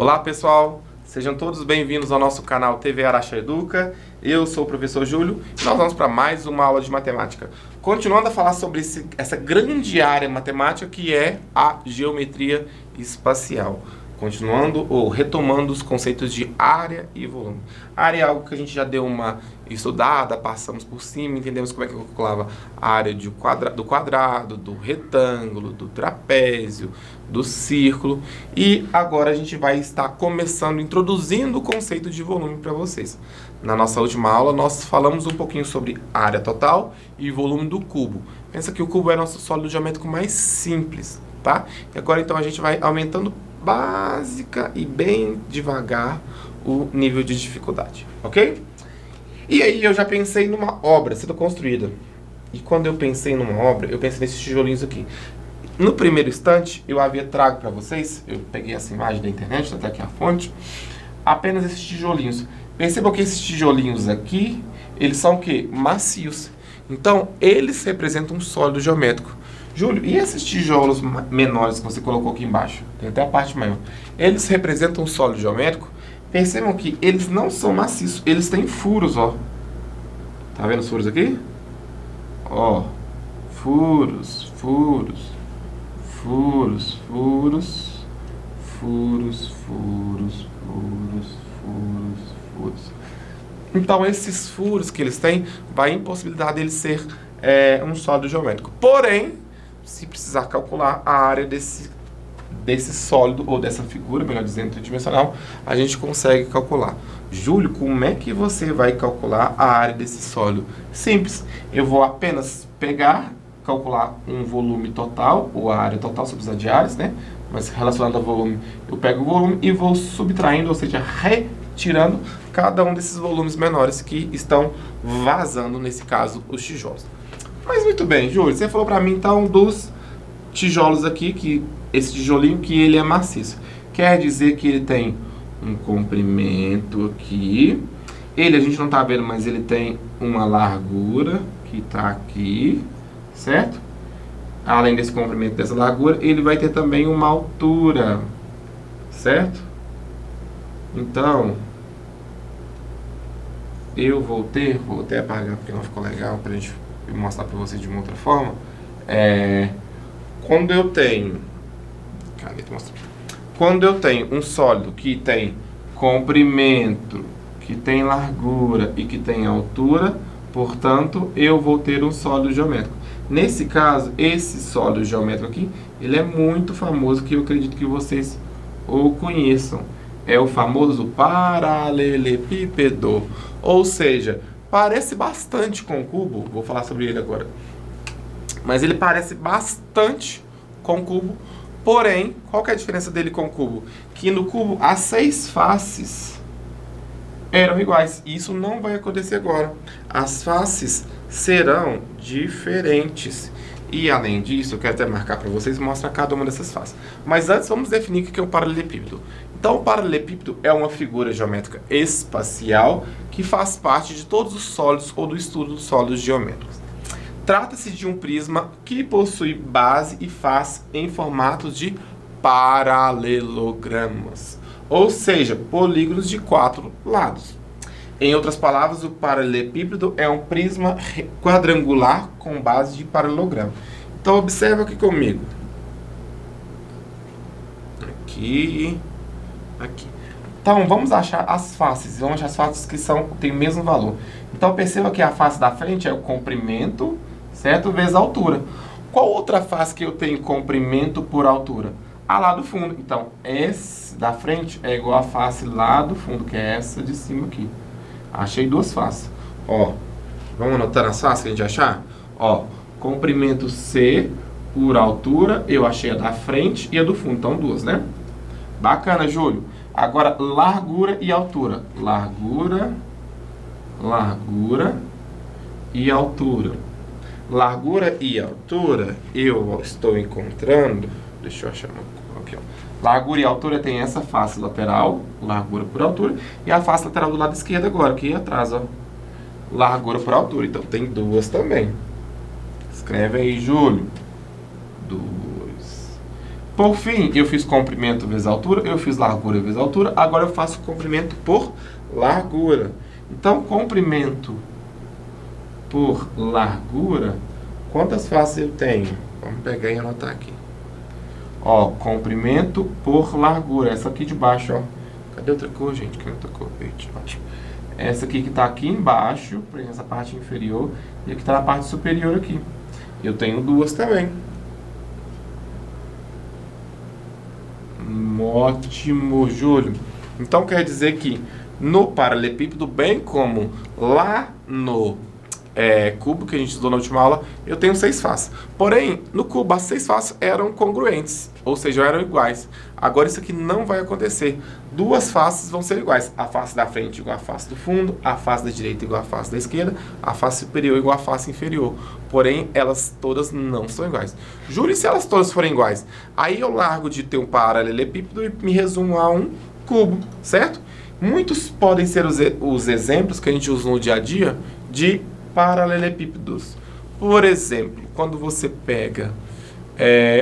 Olá pessoal, sejam todos bem-vindos ao nosso canal TV Araxá Educa. Eu sou o professor Júlio e nós vamos para mais uma aula de matemática. Continuando a falar sobre essa grande área matemática que é a geometria espacial. Continuando ou retomando os conceitos de área e volume. Área é algo que a gente já deu uma estudada, passamos por cima, entendemos como é que eu calculava a área do quadrado, do retângulo, do trapézio, do círculo. E agora a gente vai estar começando, introduzindo o conceito de volume para vocês. Na nossa última aula nós falamos um pouquinho sobre área total e volume do cubo. Pensa que o cubo é nosso sólido geométrico mais simples, tá? E agora então a gente vai aumentando básica e bem devagar o nível de dificuldade, ok? E aí eu já pensei numa obra sendo construída. E quando eu pensei numa obra, eu pensei nesses tijolinhos aqui. No primeiro instante, eu havia trago para vocês, eu peguei essa imagem da internet, até aqui a fonte, apenas esses tijolinhos. Percebam que esses tijolinhos aqui, eles são o quê? Macios. Então, eles representam um sólido geométrico. Júlio, e esses tijolos menores que você colocou aqui embaixo? Tem até a parte maior. Eles representam um sólido geométrico? Percebam que eles não são maciços, eles têm furos, ó. Tá vendo os furos aqui? Ó, furos, furos, furos, furos, furos, furos, furos, furos, furos. Então, esses furos que eles têm, vai impossibilitar deles ser um sólido geométrico. Porém, se precisar calcular a área desse sólido, ou dessa figura, melhor dizendo, tridimensional, a gente consegue calcular. Júlio, como é que você vai calcular a área desse sólido? Simples, eu vou apenas calcular um volume total, ou a área total, se precisar de áreas, né? Mas relacionado ao volume, eu pego o volume e vou subtraindo, ou seja, retirando cada um desses volumes menores que estão vazando, nesse caso, os tijolos. Mas muito bem, Júlio, você falou para mim então dos tijolos aqui, que esse tijolinho que ele é maciço. Quer dizer que ele tem um comprimento aqui. Ele a gente não está vendo, mas ele tem uma largura que está aqui, certo? Além desse comprimento, dessa largura, ele vai ter também uma altura, certo? Então, eu vou até apagar porque não ficou legal, para a gente mostrar para vocês de uma outra forma. Quando eu tenho um sólido que tem comprimento, que tem largura e que tem altura, portanto, eu vou ter um sólido geométrico. Nesse caso, esse sólido geométrico aqui, ele é muito famoso, que eu acredito que vocês o conheçam. É o famoso paralelepípedo. Ou seja, parece bastante com o cubo, vou falar sobre ele agora. Mas ele parece bastante com o cubo, porém, qual que é a diferença dele com o cubo? Que no cubo as 6 faces eram iguais. Isso não vai acontecer agora. As faces serão diferentes. E além disso, eu quero até marcar para vocês, mostrar cada uma dessas faces. Mas antes vamos definir o que é o paralelepípedo. Então, o paralelepípedo é uma figura geométrica espacial que faz parte de todos os sólidos ou do estudo dos sólidos geométricos. Trata-se de um prisma que possui base e face em formatos de paralelogramas, ou seja, polígonos de 4 lados. Em outras palavras, o paralelepípedo é um prisma quadrangular com base de paralelogramo. Então, observa aqui comigo. Aqui. Então, vamos achar as faces. Vamos achar as faces que têm o mesmo valor. Então, perceba que a face da frente é o comprimento, certo? Vezes a altura. Qual outra face que eu tenho comprimento por altura? A lá do fundo. Então, essa da frente é igual a face lá do fundo, que é essa de cima aqui. Achei 2 faces. Ó, vamos anotar as faces que a gente achar? Ó, comprimento C por altura, eu achei a da frente e a do fundo. Então, 2, né? Bacana, Júlio. Agora, largura e altura. Largura e altura. Largura e altura, eu estou encontrando... Deixa eu achar aqui, ó. Largura e altura tem essa face lateral, largura por altura, e a face lateral do lado esquerdo agora, aqui atrás, ó. Largura por altura, então tem 2 também. Escreve aí, Júlio. 2. Por fim, eu fiz comprimento vezes altura, eu fiz largura vezes altura, agora eu faço comprimento por largura. Então, comprimento por largura, quantas faces eu tenho? Vamos pegar e anotar aqui. Ó, comprimento por largura, essa aqui de baixo, ó. Cadê outra cor, gente? Cadê outra cor? Verde, ótimo. Essa aqui que está aqui embaixo, essa parte inferior, e aqui está na parte superior aqui. Eu tenho duas também. Ótimo, Júlio. Então quer dizer que no paralelepípedo, bem como lá no cubo que a gente estudou na última aula, eu tenho 6 faces. Porém, no cubo as 6 faces eram congruentes, ou seja, eram iguais. Agora isso aqui não vai acontecer. Duas faces vão ser iguais. A face da frente igual à face do fundo, a face da direita igual à face da esquerda, a face superior igual à face inferior. Porém, elas todas não são iguais. Júlio, se elas todas forem iguais? Aí eu largo de ter um paralelepípedo e me resumo a um cubo, certo? Muitos podem ser os exemplos que a gente usa no dia a dia de paralelepípedos. Por exemplo, quando você pega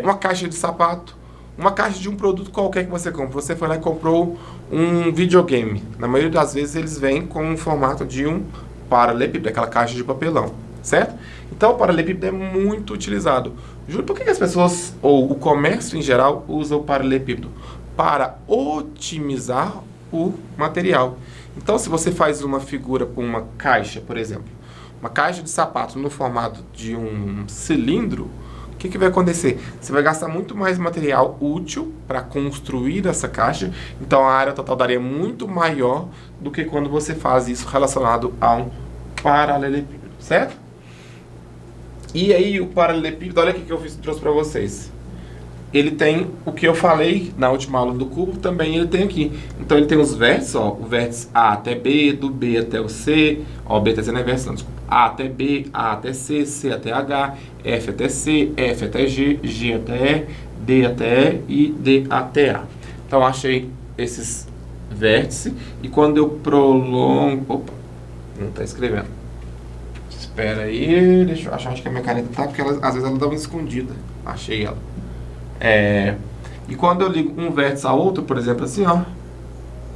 uma caixa de sapato, uma caixa de um produto qualquer que você compra. Você foi lá e comprou um videogame. Na maioria das vezes eles vêm com o formato de um paralelepípedo, aquela caixa de papelão, certo? Então o paralelepípedo é muito utilizado. Juro, por que as pessoas, ou o comércio em geral, usa o paralelepípedo? Para otimizar o material. Então se você faz uma figura com uma caixa, por exemplo, uma caixa de sapato no formato de um cilindro, o que vai acontecer? Você vai gastar muito mais material útil para construir essa caixa, então a área total daria muito maior do que quando você faz isso relacionado a um paralelepípedo, certo? E aí o paralelepípedo, olha o que eu trouxe para vocês. Ele tem o que eu falei na última aula do cubo, também ele tem aqui. Então ele tem os vértices, ó, o vértice A até B, do B até o C, ó, B até C não é vértice não, desculpa. A até B, A até C, C até H, F até C, F até G, G até E, D até E e D até A. Então achei esses vértices e quando eu prolongo... Opa, não está escrevendo. Espera aí, deixa eu achar onde que a minha caneta tá, porque às vezes ela estava escondida. Achei ela. E quando eu ligo um vértice a outro, por exemplo, assim, ó,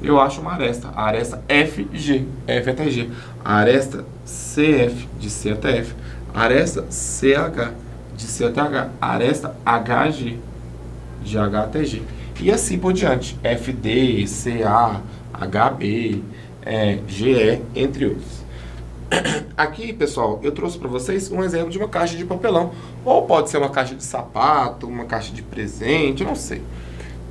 eu acho uma aresta, a aresta FG, F até G, a aresta CF, de C até F, a aresta CH, de C até H, a aresta HG, de H até G, e assim por diante, FD, CA, HB, GE, entre outros. Aqui, pessoal, eu trouxe para vocês um exemplo de uma caixa de papelão. Ou pode ser uma caixa de sapato, uma caixa de presente, eu não sei.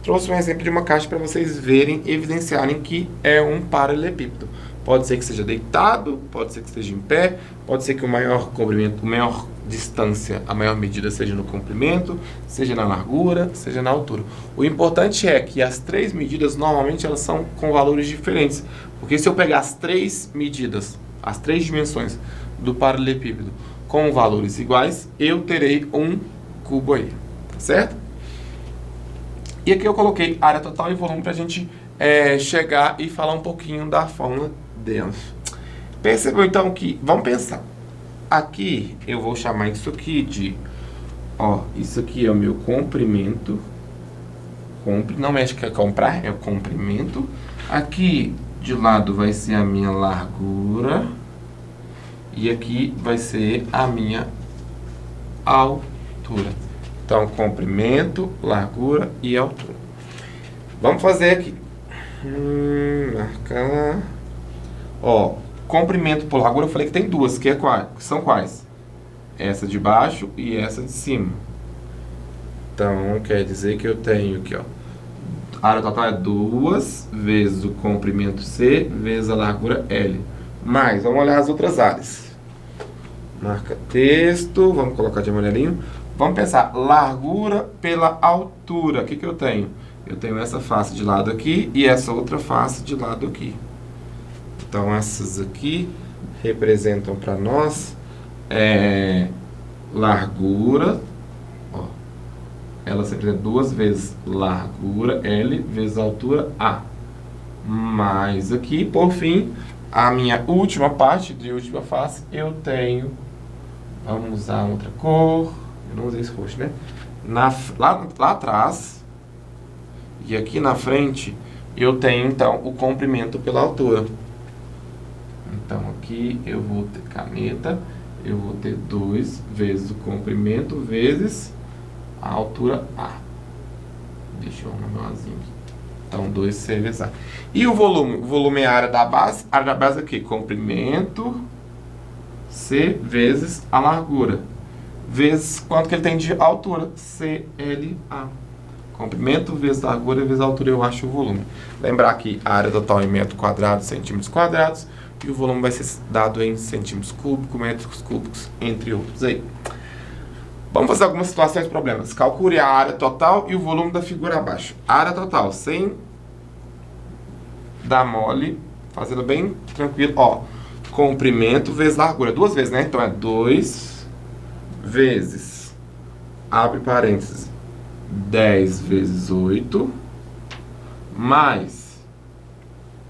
Trouxe um exemplo de uma caixa para vocês verem, evidenciarem que é um paralelepípedo. Pode ser que seja deitado, pode ser que esteja em pé, pode ser que o maior comprimento, a maior distância, a maior medida seja no comprimento, seja na largura, seja na altura. O importante é que as 3 medidas, normalmente, elas são com valores diferentes. Porque se eu pegar as 3 medidas, as 3 dimensões do paralelepípedo com valores iguais, eu terei um cubo aí, certo? E aqui eu coloquei área total e volume para a gente chegar e falar um pouquinho da fórmula dela. Percebeu então que, vamos pensar, aqui eu vou chamar isso aqui de, ó, isso aqui é o meu comprimento, não mexe que é comprar, é o comprimento, aqui de lado vai ser a minha largura e aqui vai ser a minha altura. Então, comprimento, largura e altura. Vamos fazer aqui. Marcar. Ó, comprimento por largura, eu falei que tem duas, que são quais? Essa de baixo e essa de cima. Então, quer dizer que eu tenho aqui, ó, a área total é 2 vezes o comprimento C vezes a largura L. Mas, vamos olhar as outras áreas. Marca texto, vamos colocar de amarelinho. Vamos pensar, largura pela altura. O que eu tenho? Eu tenho essa face de lado aqui e essa outra face de lado aqui. Então, essas aqui representam para nós largura. Ela se representa 2 vezes largura L vezes altura A. Mas aqui, por fim, a minha última parte de última face, eu tenho... Vamos usar outra cor. Eu não usei esse roxo, né? Lá atrás, E aqui na frente eu tenho, então, o comprimento pela altura. Então, aqui eu vou ter caneta, eu vou ter 2 vezes o comprimento vezes a altura A. Deixa eu arrumar meu Azinho aqui. Então, 2C vezes A. E o volume? O volume é a área da base. A área da base é aqui, comprimento C vezes a largura. Vezes quanto que ele tem de altura? CLA. Comprimento vezes largura vezes altura, eu acho o volume. Lembrar que a área total em metros quadrados, centímetros quadrados, e o volume vai ser dado em centímetros cúbicos, metros cúbicos, entre outros aí. Vamos fazer algumas situações de problemas. Calcule a área total e o volume da figura abaixo. A área total, sem dar mole, fazendo bem tranquilo. Ó, comprimento vezes largura. 2 vezes, né? Então é 2 vezes, abre parênteses, 10 vezes 8, mais,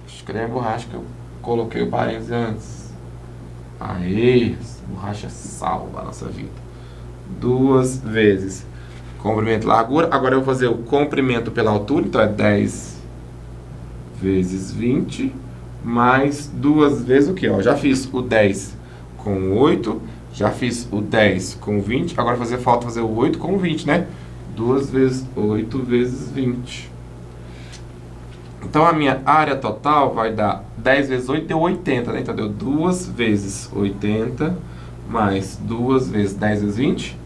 acho que nem a borracha que eu coloquei o parênteses antes. Aí, borracha salva a nossa vida. 2 vezes comprimento e largura. Agora eu vou fazer o comprimento pela altura, então é 10 vezes 20, mais 2 vezes o que? Já fiz o 10 com 8, já fiz o 10 com 20, agora falta fazer o 8 com 20, né? 2 vezes 8 vezes 20. Então a minha área total vai dar 10 vezes 8 deu 80, né? Então deu 2 vezes 80, mais 2 vezes 10 vezes 20,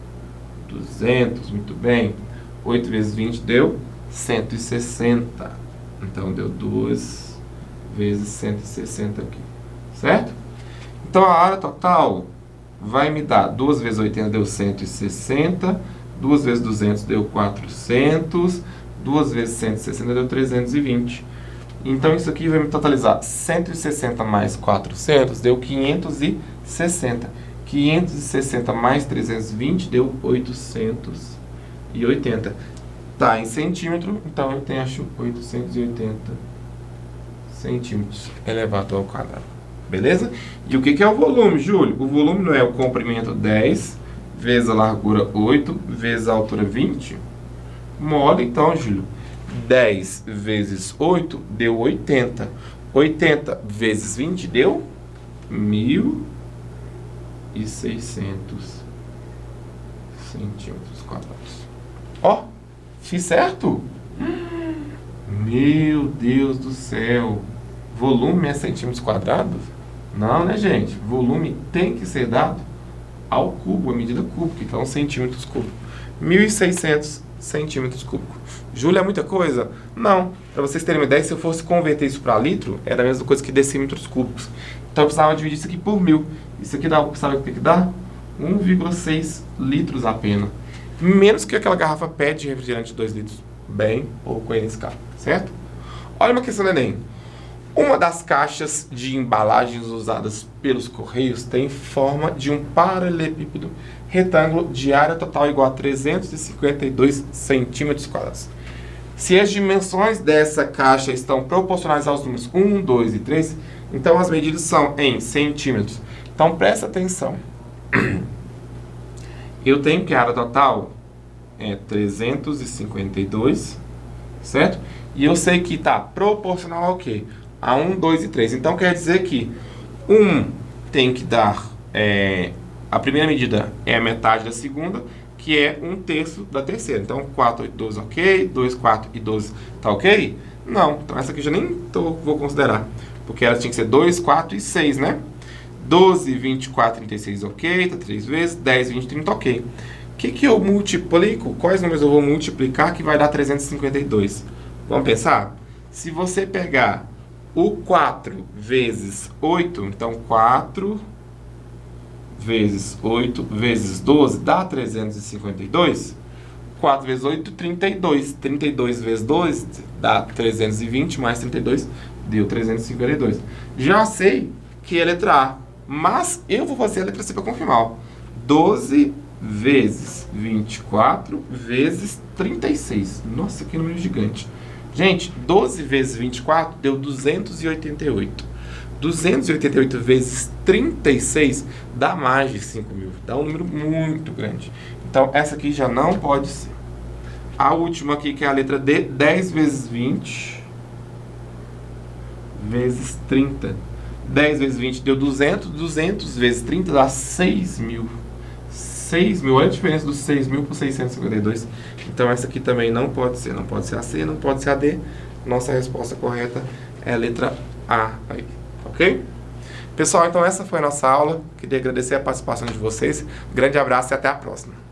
200, muito bem. 8 vezes 20 deu 160. Então deu 2 vezes 160 aqui, certo? Então a área total vai me dar 2 vezes 80 deu 160, 2 vezes 200 deu 400, 2 vezes 160 deu 320. Então isso aqui vai me totalizar 160 mais 400 deu 560. 560 mais 320 deu 880. Tá em centímetro, então eu tenho, acho, 880 centímetros elevado ao quadrado. Beleza? E o que é o volume, Júlio? O volume não é o comprimento 10 vezes a largura 8 vezes a altura 20? Mole, então, Júlio. 10 vezes 8 deu 80. 80 vezes 20 deu 1.600 centímetros quadrados. Ó, fiz certo? Meu Deus do céu. Volume é centímetros quadrados? Não, né, gente? Volume tem que ser dado ao cubo, a medida cúbica. Então, centímetros cúbicos. 1.600 centímetros cúbicos. Júlio, é muita coisa? Não. Para vocês terem uma ideia, se eu fosse converter isso para litro, era a mesma coisa que decímetros cúbicos. Então, eu precisava dividir isso aqui por 1.000. Isso aqui dá, sabe o que dá? 1,6 litros apenas. Menos que aquela garrafa PET de refrigerante de 2 litros. Bem pouco aí nesse caso, certo? Olha uma questão do Enem. Uma das caixas de embalagens usadas pelos Correios tem forma de um paralelepípedo retângulo de área total igual a 352 centímetros quadrados. Se as dimensões dessa caixa estão proporcionais aos números 1, 2 e 3, então as medidas são em centímetros. Então presta atenção. Eu tenho que a área total é 352, certo? E eu sei que está proporcional ao quê? A 1, 2 e 3. Então quer dizer que 1 tem que dar, a primeira medida é a metade da segunda, que é 1/3 da terceira. Então 4, 8, 12, ok. 2, 4 e 12, tá ok? Não, então essa aqui eu já nem vou considerar, porque ela tinha que ser 2, 4 e 6, né? 12, 24, 36, ok, tá 3 vezes, 10, 20, 30, ok. O que eu multiplico? Quais números eu vou multiplicar que vai dar 352? Vamos pensar? Se você pegar o 4 vezes 8, então 4 vezes 8 vezes 12 dá 352. 4 vezes 8, 32. 32 vezes 2 dá 320, mais 32 deu 352. Já sei que é a letra A, mas eu vou fazer a letra C para confirmar. 12 vezes 24 vezes 36. Nossa, que número gigante. Gente, 12 vezes 24 deu 288. 288 vezes 36 dá mais de 5.000. Dá um número muito grande. Então, essa aqui já não pode ser. A última aqui, que é a letra D, 10 vezes 20 vezes 30. 10 vezes 20 deu 200, 200 vezes 30 dá 6.000. 6.000, olha a diferença dos 6.000 por 652. Então essa aqui também não pode ser a C, não pode ser a D. Nossa resposta correta é a letra A, aí, ok? Pessoal, então essa foi a nossa aula. Queria agradecer a participação de vocês. Grande abraço e até a próxima.